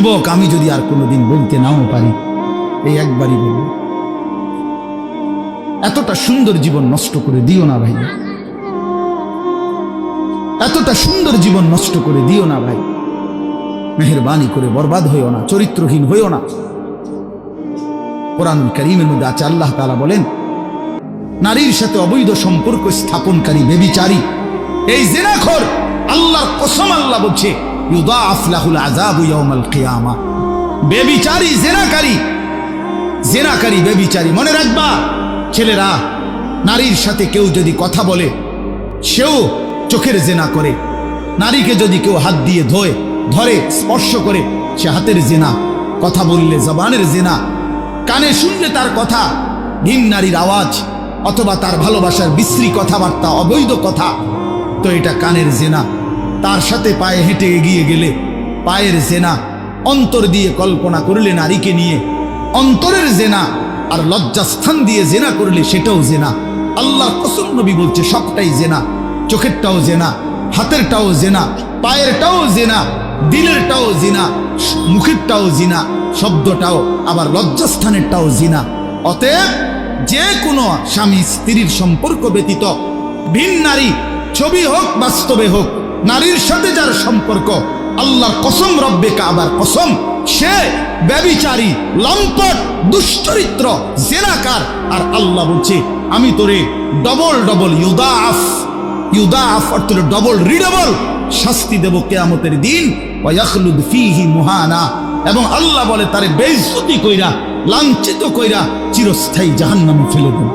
যুবক, আমি যদি আর কোনোদিন বলতে নাও পারি, এই একবারই বলব, এতটা সুন্দর জীবন নষ্ট করে দিও না ভাই, এতটা সুন্দর জীবন নষ্ট করে দিও না ভাই। মেহেরবানি করে বরবাদ হইও না, চরিত্রহীন হইও না। কোরআন কারীমের মধ্যে আছে, আল্লাহ তাআলা বলেন, নারীর সাথে অবৈধ সম্পর্ক স্থাপনকারী ব্যভিচারী, এই জিনাখোর, আল্লাহর কসম আল্লাহ বলছে, ইউদাআফ লাহুল আযাবু ইয়াউমাল কিয়ামা। ব্যভিচারী, জিনাকারী, ব্যভিচারী। মনে রাখবা ছেলেরা, নারীর সাথে কেউ যদি কথা বলে, সেও চোখের জিনা করে। নারীকে যদি কেউ হাত দিয়ে ধরে স্পর্শ করে, সে হাতের জিনা। কথা বললে জবানের জিনা, কানে শুনলে তার কথা ভিন নারীর আওয়াজ, অথবা তার ভালোবাসার বিশ্রী কথাবার্তা, অবৈধ কথা, তো এটা কানের জিনা। তার সাথে পায়ে হেঁটে এগিয়ে গেলে পায়ের জিনা। অন্তর দিয়ে কল্পনা করলে নারীকে নিয়ে, অন্তরের জিনা। আর লজ্জাস্থান দিয়ে জিনা করলে সেটাও জিনা। আল্লাহ কসম, নবী বলছে সবটাই জিনা। চোখেরটাও জিনা, হাতেরটাও জিনা, পায়েরটাও জিনা, দিলেরটাও জিনা, মুখেরটাও জিনা, শব্দটাও, আবার লজ্জাস্থানেরটাও জিনা। অতএব যে কোনো স্বামী স্ত্রীর সম্পর্ক ব্যতীত ভিন নারী, ছবি হোক বাস্তবে হোক, নারীর সাথে যার সম্পর্ক, আল্লাহর কসম, রব্বে কাবার কসম, সে ব্যভিচারী, লম্পট, দুশ্চরিত্র, জিনাকার। আর আল্লাহ বলছে, আমি তোরে ডবল ইউদাআফ অর্থ ডবল রিডবল শাস্তি দেব কিয়ামতের দিন। ওয়া ইয়াখলুদ ফীহি মুহানা, এবং আল্লাহ বলে তারে বেইজ্জতি কইরা, লাঞ্ছিত কইরা চিরস্থায়ী জাহান্নামে ফেলে দেব।